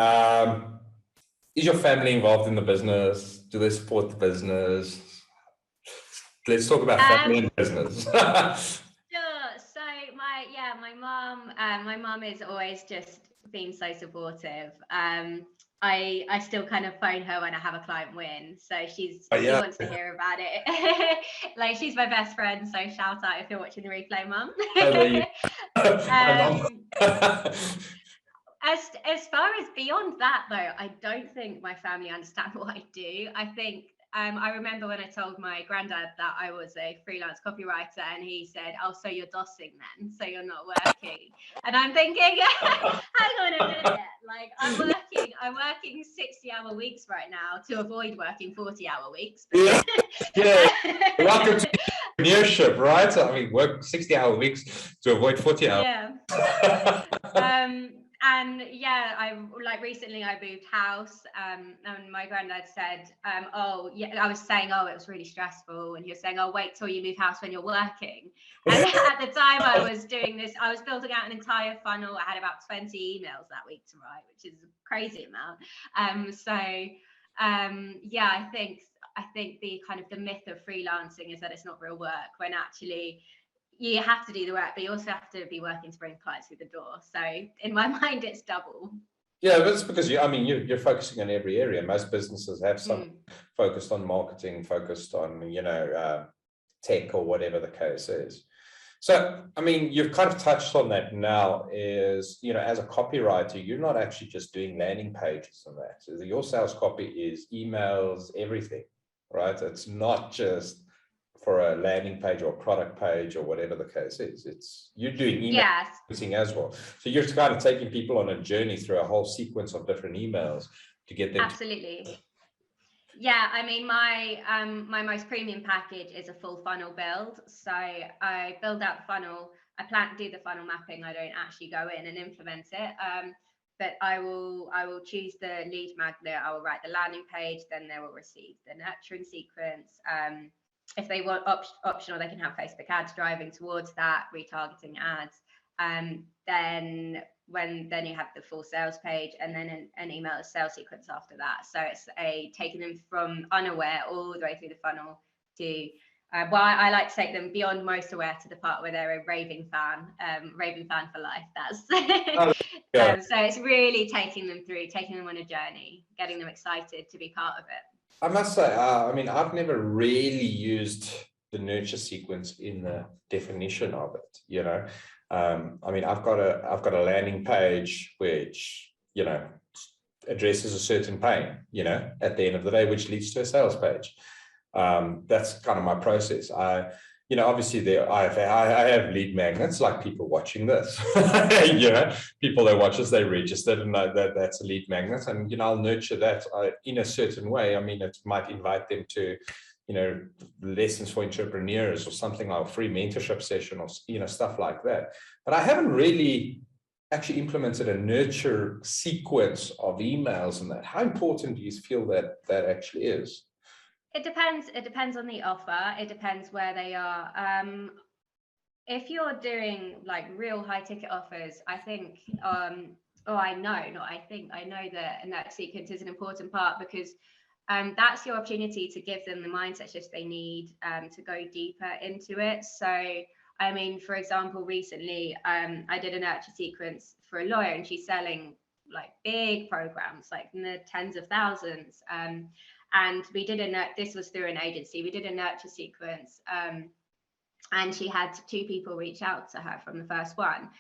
A: Is your family involved in the business? Do they support the business? Let's talk about family and business.
B: Sure. So my mom is always just been so supportive. I still kind of phone her when I have a client win, so she wants to hear about it. Like, she's my best friend, so shout out if you're watching the replay, Mum. As far as beyond that, though, I don't think my family understand what I do. I think I remember when I told my granddad that I was a freelance copywriter, and he said, "Oh, so you're dossing then? So you're not working?" And I'm thinking, hang on a minute, like I'm working 60-hour weeks right now to avoid working 40-hour weeks.
A: Yeah, yeah. Welcome to entrepreneurship, right? I mean, work 60-hour weeks to avoid 40 hours.
B: Yeah. And yeah, recently I moved house, and my granddad said, "Oh, yeah," I was saying, "Oh, it was really stressful," and he was saying, "Oh, wait till you move house when you're working." And at the time I was doing this, I was building out an entire funnel. I had about 20 emails that week to write, which is a crazy amount. Yeah, I think the kind of the myth of freelancing is that it's not real work, when actually you have to do the work, but you also have to be working to bring clients through the door. So in my mind, it's double.
A: Yeah, that's because you're focusing on every area. Most businesses have some focused on marketing, focused on, tech or whatever the case is. So, I mean, you've kind of touched on that now is, as a copywriter, you're not actually just doing landing pages and that. So your sales copy is emails, everything, right? It's not just for a landing page or product page or whatever the case is. It's you're doing email marketing as well. So you're kind of taking people on a journey through a whole sequence of different emails to get them.
B: Absolutely. Yeah, I mean, my most premium package is a full funnel build. So I build out the funnel. I plan to do the funnel mapping. I don't actually go in and implement it. But I will choose the lead magnet. I will write the landing page. Then they will receive the nurturing sequence. If they want optional, they can have Facebook ads driving towards that, retargeting ads. Then you have the full sales page, and then an email sales sequence after that. So it's taking them from unaware all the way through the funnel to I like to take them beyond most aware to the part where they're a raving fan for life. That's so it's really taking them on a journey, getting them excited to be part of it.
A: I must say, I mean, I've never really used the nurture sequence in the definition of it. I mean, I've got a landing page which, addresses a certain pain, at the end of the day, which leads to a sales page. That's kind of my process. Obviously I have lead magnets, like people watching this, people that watch us, they registered, and that's a lead magnet, and I'll nurture that in a certain way. I mean, it might invite them to lessons for entrepreneurs or something like a free mentorship session or stuff like that. But I haven't really actually implemented a nurture sequence of emails and that. How important do you feel that actually is?
B: It depends on the offer. It depends where they are. If you're doing like real high ticket offers, I think, I know that sequence is an important part, because that's your opportunity to give them the mindset shift they need to go deeper into it. So, I mean, for example, recently I did a nurture sequence for a lawyer, and she's selling like big programs, like in the tens of thousands. And we did this was through an agency. We did a nurture sequence, and she had 2 people reach out to her from the first one.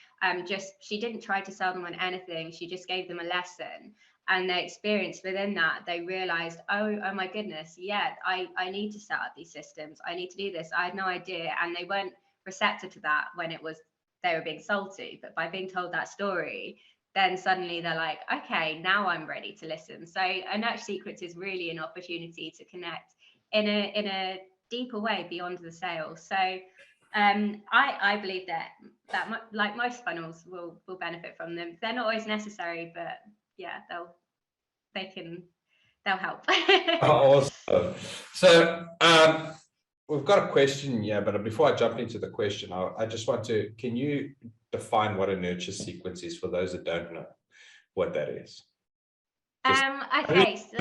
B: She didn't try to sell them on anything. She just gave them a lesson, and they experienced within that. They realized, oh my goodness, yeah, I need to set up these systems. I need to do this. I had no idea, and they weren't receptive to that when they were being sold to. But by being told that story, then suddenly they're like, okay, now I'm ready to listen. So a nurture sequence is really an opportunity to connect in a deeper way beyond the sale. So I believe that like most funnels will benefit from them. They're not always necessary, but yeah, they'll help.
A: Awesome. So we've got a question here, but before I jump into the question, I just want to, can you define what a nurture sequence is for those that don't know what that is?
B: Okay, so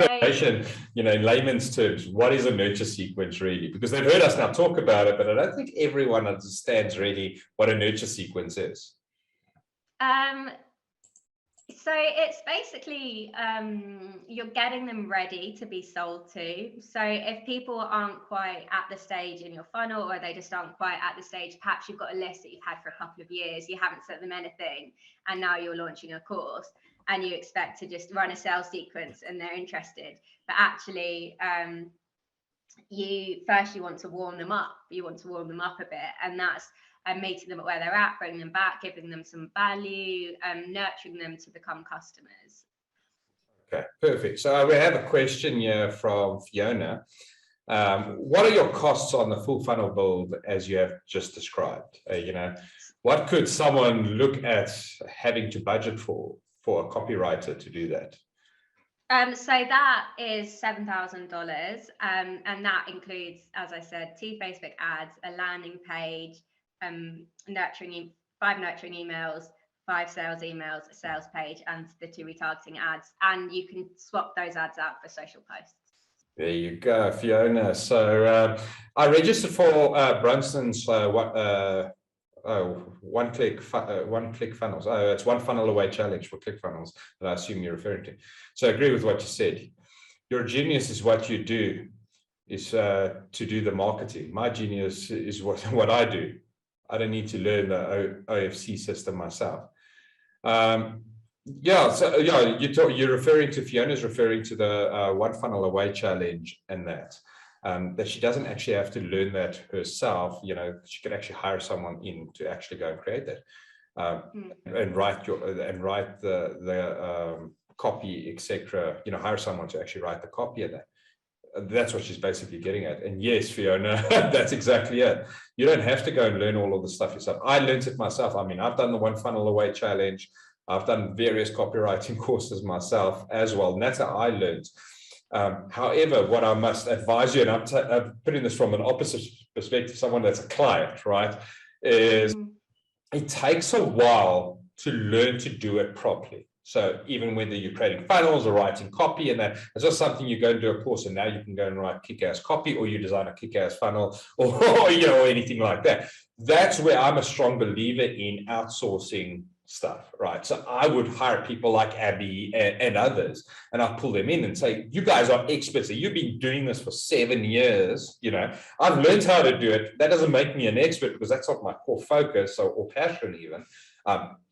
A: in layman's terms, what is a nurture sequence really? Because they've heard us now talk about it, but I don't think everyone understands really what a nurture sequence is.
B: So it's basically you're getting them ready to be sold to. So if people aren't quite at the stage in your funnel, or they just aren't quite at the stage, perhaps you've got a list that you've had for a couple of years, you haven't sent them anything, and now you're launching a course and you expect to just run a sales sequence and they're interested. But actually, you want to warm them up. You want to warm them up a bit, and that's meeting them at where they're at, bringing them back, giving them some value, nurturing them to become customers.
A: Okay, perfect. So we have a question here from Fiona. What are your costs on the full funnel build as you have just described? What could someone look at having to budget for a copywriter to do that?
B: So that is $7,000, and that includes, as I said, 2 Facebook ads, a landing page, 5 nurturing emails, 5 sales emails, a sales page, and the 2 retargeting ads. And you can swap those ads out for social posts.
A: There you go, Fiona. So I registered for Brunson's one-click funnels. It's one funnel away challenge for ClickFunnels that I assume you're referring to. So I agree with what you said. Your genius is what you do, is to do the marketing. My genius is what I do. I don't need to learn the OFC system myself. You're referring to, Fiona's referring to the one funnel away challenge, and that she doesn't actually have to learn that herself. She could actually hire someone in to actually go and create that, and write the copy, etc. Hire someone to actually write the copy of that. That's what she's basically getting at. And yes, Fiona, that's exactly it. You don't have to go and learn all of the stuff yourself. I learned it myself. I mean, I've done the one funnel away challenge. I've done various copywriting courses myself as well, and that's how I learned. However, what I must advise you, and I'm putting this from an opposite perspective, someone that's a client, right, is it takes a while to learn to do it properly. So even whether you're creating funnels or writing copy, and that it's not something you go and do a course and now you can go and write kick-ass copy, or you design a kick-ass funnel, or anything like that. That's where I'm a strong believer in outsourcing stuff, right? So I would hire people like Abi and others, and I'll pull them in and say, you guys are experts. You've been doing this for 7 years. I've learned how to do it. That doesn't make me an expert, because that's not my core focus or passion even.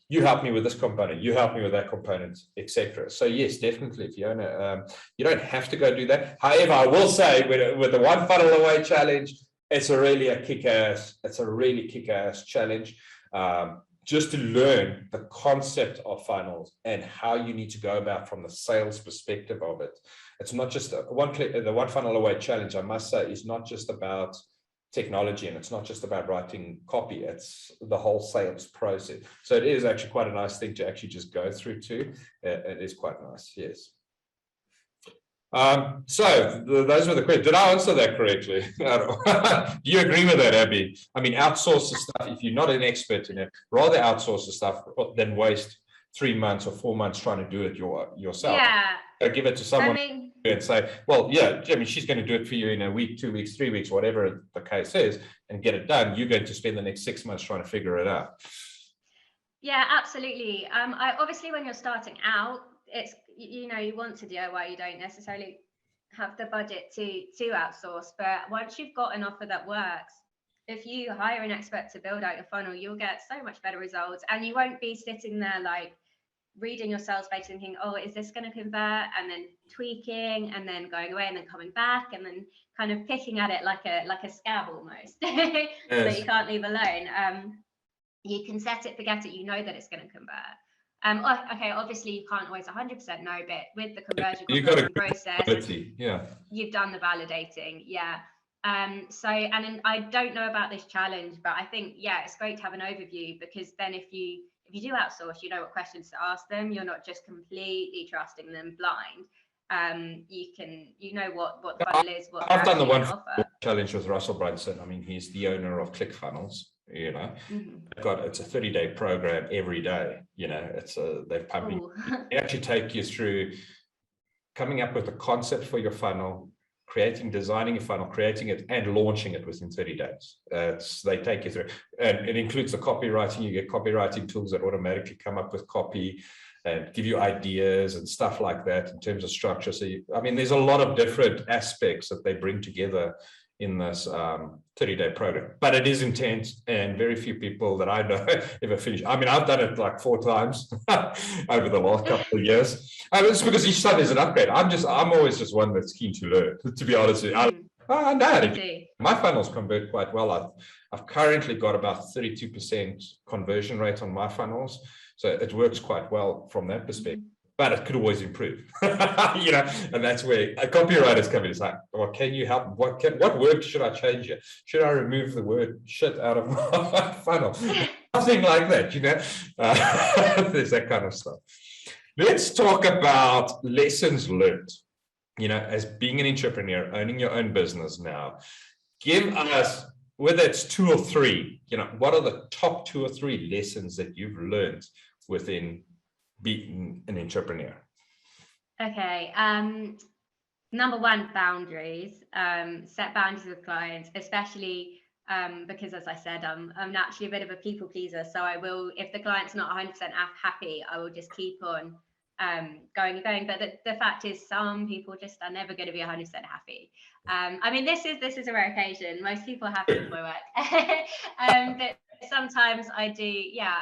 A: You help me with this component, you help me with that component, etc. So yes, definitely, Fiona, you don't have to go do that. However, I will say with the one funnel away challenge, it's a really kick-ass challenge. Just to learn the concept of funnels and how you need to go about from the sales perspective of it. It's not just the one funnel away challenge, I must say, is not just about technology, and it's not just about writing copy, it's the whole sales process. So it is actually quite a nice thing to actually just go through too. It is quite nice, yes. So those were the questions. Did I answer that correctly? Do you agree with that, Abi? I mean, outsource the stuff if you're not an expert in it. Rather outsource the stuff than waste 3 months or 4 months trying to do it yourself.
B: Yeah.
A: So give it to someone and say, well, yeah, I mean, she's going to do it for you in a week, 2 weeks, 3 weeks, whatever the case is, and get it done. You're going to spend the next 6 months trying to figure it out.
B: Yeah, absolutely. Obviously, when you're starting out, it's you want to DIY. You don't necessarily have the budget to outsource, but once you've got an offer that works, if you hire an expert to build out your funnel, you'll get so much better results, and you won't be sitting there like reading your sales page and thinking, oh, is this going to convert, and then tweaking and then going away and then coming back and then kind of picking at it like a scab almost. Yes. That you can't leave alone. You can set it, forget it, you know that it's going to convert. Okay, obviously you can't always 100% know, but with the conversion process, you've done the validating. Yeah. So, and then I don't know about this challenge, but I think, yeah, it's great to have an overview, because then if you do outsource, you know what questions to ask them. You're not just completely trusting them blind. You know what the funnel is.
A: I've done the one challenge with Russell Brunson. I mean, he's the owner of ClickFunnels. It's a 30-day program every day. They're pumping. They actually take you through coming up with a concept for your funnel, designing a funnel, creating it, and launching it within 30 days. They take you through, and it includes the copywriting. You get copywriting tools that automatically come up with copy. and give you ideas and stuff like that in terms of structure. So, I mean, there's a lot of different aspects that they bring together in this 30-day program, but it is intense, and very few people that I know ever finish. I mean, I've done it like 4 times over the last couple of years. It's because each time there's an upgrade. I'm always just one that's keen to learn, to be honest with you. I know my funnels convert quite well. I've currently got about 32% conversion rate on my funnels, so it works quite well from that perspective. But it could always improve, you know, and that's where copywriters come in. It's like, well, can you help? What word should I change here? Should I remove the word shit out of my funnel? Something like that, you know. There's that kind of stuff. Let's talk about lessons learned. You know, as being an entrepreneur, owning your own business now, give us, whether it's 2 or 3, you know, what are the top 2 or 3 lessons that you've learned within being an entrepreneur?
B: Okay. Number 1, boundaries. Set boundaries with clients, especially because, as I said, I'm naturally a bit of a people pleaser. So I will, if the client's not 100% happy, I will just keep on going. But the fact is, some people just are never going to be 100% happy. I mean, this is a rare occasion. Most people are happy with my work. But sometimes I do,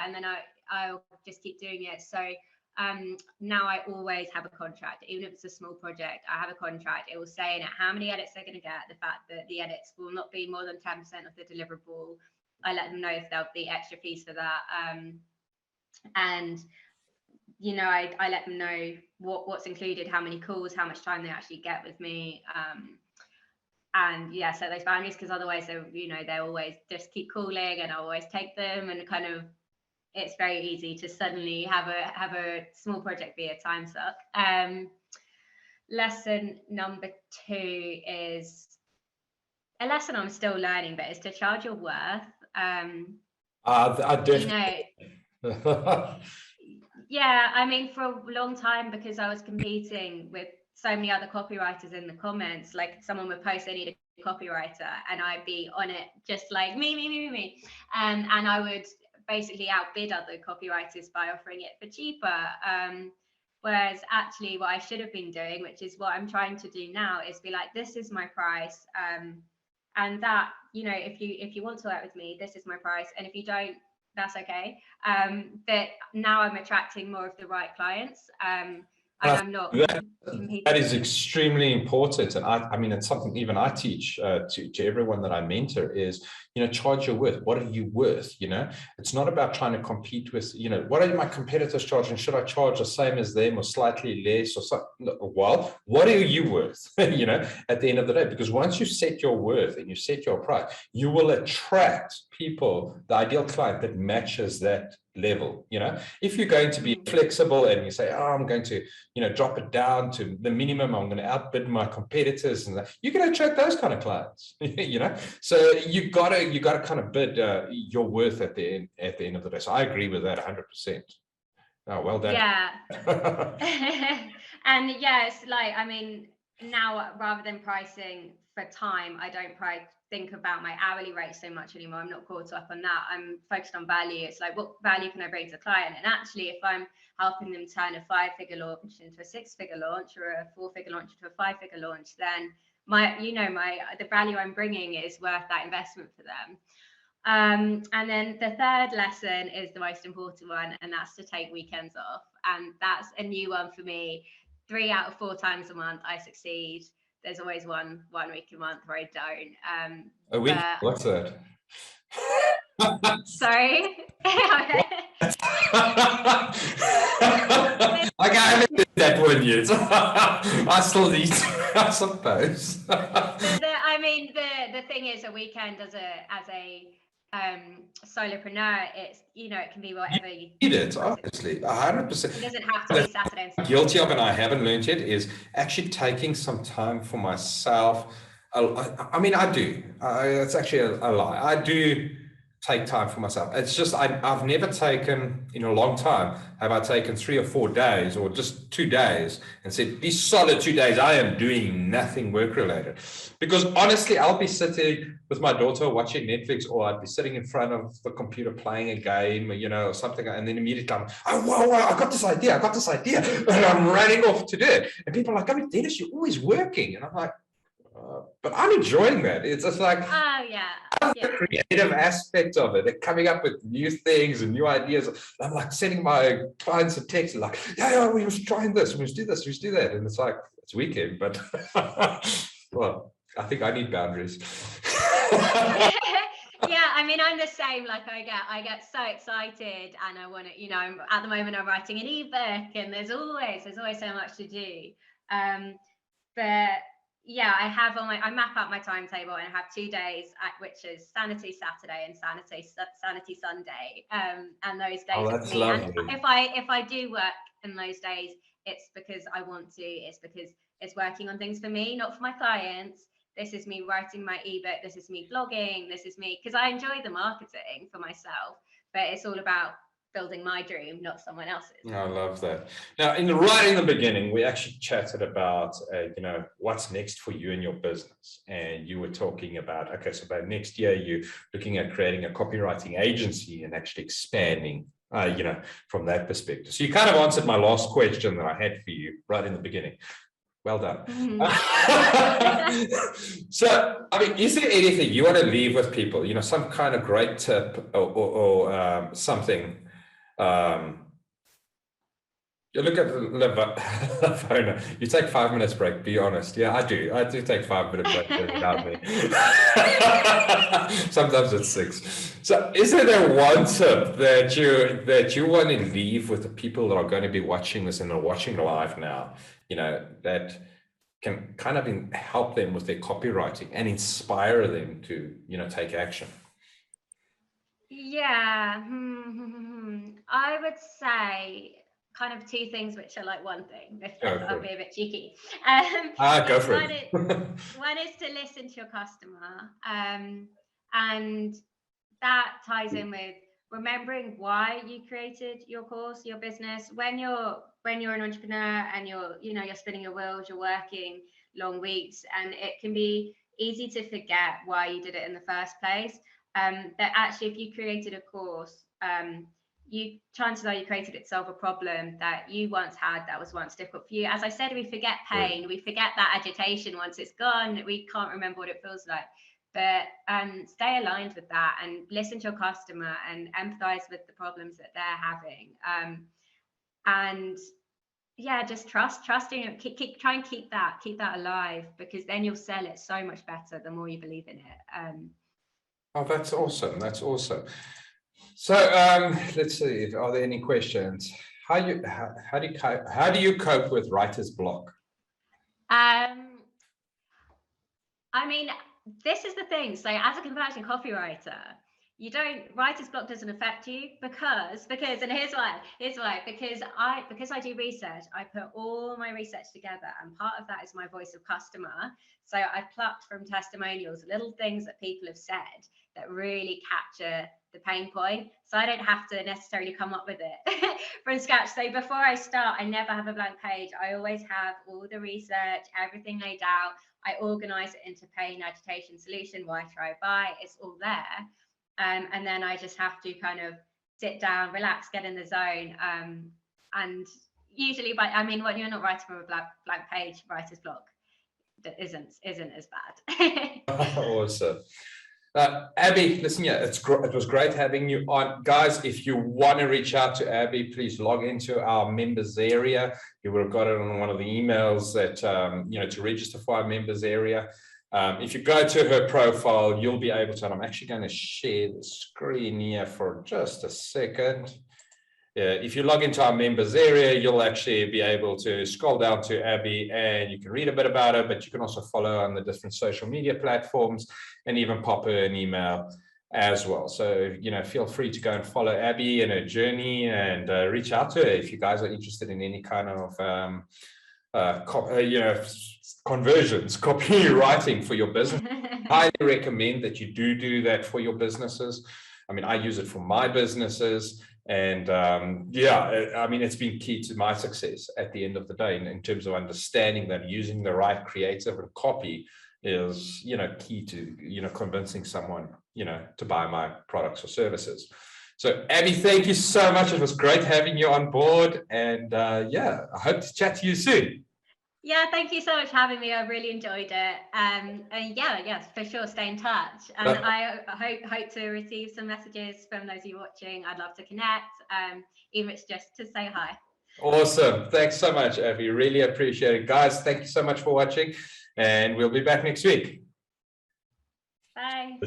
B: and then I'll just keep doing it. So now I always have a contract, even if it's a small project. I have a contract. It will say in it how many edits they're going to get, the fact that the edits will not be more than 10% of the deliverable. I let them know if there'll be extra fees for that, and you know, I let them know what's included, how many calls, how much time they actually get with me, and set those boundaries, because otherwise they'll always just keep calling, and I'll always take them, and kind of, it's very easy to suddenly have a small project be a time suck. Lesson number 2 is a lesson I'm still learning, but it's to charge your worth.
A: I definitely.
B: I mean, for a long time, because I was competing with so many other copywriters in the comments, like someone would post they need a copywriter, and I'd be on it just like me. And I would basically outbid other copywriters by offering it for cheaper. Whereas actually what I should have been doing, which is what I'm trying to do now, is be like, this is my price. And that, you know, if you want to work with me, this is my price. And if you don't, that's okay. But now I'm attracting more of the right clients. And I'm not
A: that is extremely important. And I mean, it's something even I teach to everyone that I mentor is, you know, charge your worth. What are you worth? You know, it's not about trying to compete with, you know, what are my competitors charging? Should I charge the same as them or slightly less or something? Well, what are you worth, you know, at the end of the day? Because once you set your worth and you set your price, you will attract people, the ideal client that matches that level. You know, if you're going to be flexible and you say, oh, I'm going to, you know, drop it down to the minimum, I'm going to outbid my competitors, and you're going to attract those kind of clients. You know, so you gotta kind of bid your worth at the end of the day. So I agree with that 100%. Oh, well done.
B: And it's like, I mean, now rather than pricing for time, I don't think about my hourly rate so much anymore. I'm not caught up on that. I'm focused on value. It's like, what value can I bring to the client? And actually, if I'm helping them turn a 5-figure launch into a 6-figure launch, or a 4-figure launch into a 5-figure launch, then the value I'm bringing is worth that investment for them. And then the 3rd lesson is the most important one, and that's to take weekends off. And that's a new one for me. 3 out of 4 times a month I succeed. There's always one week a month where I don't.
A: A week? What's that?
B: Sorry.
A: I haven't did that one yet. I still need to, I suppose.
B: I mean, the thing is, a weekend as a solopreneur, it's, you know, it can be whatever you
A: need it, obviously, 100%.
B: It doesn't have to be Saturday.
A: Guilty of, and I haven't learned yet, is actually taking some time for myself. I mean, I do. It's actually a lie. I do take time for myself. It's just, I've never taken, in a long time, have I taken 3 or 4 days or just 2 days and said, these solid 2 days, I am doing nothing work related. Because honestly, I'll be sitting with my daughter watching Netflix, or I'd be sitting in front of the computer playing a game, or something. And then immediately I'm, oh, wow, I got this idea. And I'm running off to do it. And people are like, I mean, Dennis, you're always working. And I'm like, but I'm enjoying that. It's just like,
B: oh yeah,
A: the creative aspect of it. They're coming up with new things and new ideas. I'm like sending my clients a text like, yeah, we was trying this, we must do this, we must do that. And it's like, it's weekend, but well, I think I need boundaries.
B: Yeah, I mean, I'm the same. Like I get so excited, and I want to, at the moment I'm writing an ebook, and there's always so much to do. But yeah, I map out my timetable, and I have 2 days, which is Sanity Saturday and Sanity Sunday. And those days are for me.
A: Lovely.
B: And if I do work in those days, it's because I want to. It's because it's working on things for me, not for my clients. This is me writing my ebook. This is me blogging. This is me, because I enjoy the marketing for myself, but it's all about building my dream, not someone else's.
A: I love that. Now, right in the beginning, we actually chatted about, what's next for you and your business. And you were talking about, okay, so by next year, you're looking at creating a copywriting agency and actually expanding, from that perspective. So you kind of answered my last question that I had for you right in the beginning. Well done. So, I mean, is there anything you want to leave with people? Some kind of great tip or something. You look at the phone. You take 5 minutes break. Be honest. Yeah, I do take 5 minute break without me. Sometimes it's 6. So, is there one tip that you want to leave with the people that are going to be watching this and are watching live now? That can kind of help them with their copywriting and inspire them to, take action.
B: Yeah, I would say kind of 2 things, which are like one thing. I'll be a bit cheeky.
A: Go for it.
B: One is to listen to your customer, and that ties in with remembering why you created your course, your business. When you're an entrepreneur and you're spinning your wheels, you're working long weeks, and it can be easy to forget why you did it in the first place. That actually, if you created a course, chances are you created it to solve a problem that you once had that was once difficult for you. As I said, we forget pain, we forget that agitation. Once it's gone, we can't remember what it feels like. But stay aligned with that and listen to your customer and empathize with the problems that they're having. And yeah, just trusting it. Try and keep that alive, because then you'll sell it so much better the more you believe in it.
A: Oh, that's awesome. So let's see. Are there any questions? How do you cope with writer's block?
B: I mean, this is the thing. So as a conversion copywriter, writer's block doesn't affect you because and here's why, because I do research. I put all my research together, and part of that is my voice of customer. So I plucked from testimonials little things that people have said that really capture the pain point. So I don't have to necessarily come up with it from scratch. So before I start, I never have a blank page. I always have all the research, everything laid out. I organize it into pain, agitation, solution, why try, buy. It's all there. And then I just have to kind of sit down, relax, get in the zone. And usually, when you're not writing from a blank page, writer's block isn't as bad.
A: Awesome. Abi, listen, it was great having you on. Guys, if you want to reach out to Abi, please log into our members area. You would have got it on one of the emails that, to register for our members area. If you go to her profile, you'll be able to, and I'm actually going to share the screen here for just a second. If you log into our members area, you'll actually be able to scroll down to Abi and you can read a bit about her, but you can also follow on the different social media platforms and even pop her an email as well. So, feel free to go and follow Abi and her journey and reach out to her if you guys are interested in any kind of conversions, copywriting for your business. I highly recommend that you do that for your businesses. I mean, I use it for my businesses, and I mean, it's been key to my success at the end of the day in terms of understanding that using the right creative and copy is, key to, convincing someone, to buy my products or services. So, Abi, thank you so much. It was great having you on board, and I hope to chat to you soon.
B: Yeah, thank you so much for having me. I really enjoyed it. And yes, for sure, stay in touch. And I hope to receive some messages from those of you watching. I'd love to connect, even if it's just to say hi.
A: Awesome. Thanks so much, Abi. Really appreciate it. Guys, thank you so much for watching, and we'll be back next week.
B: Bye.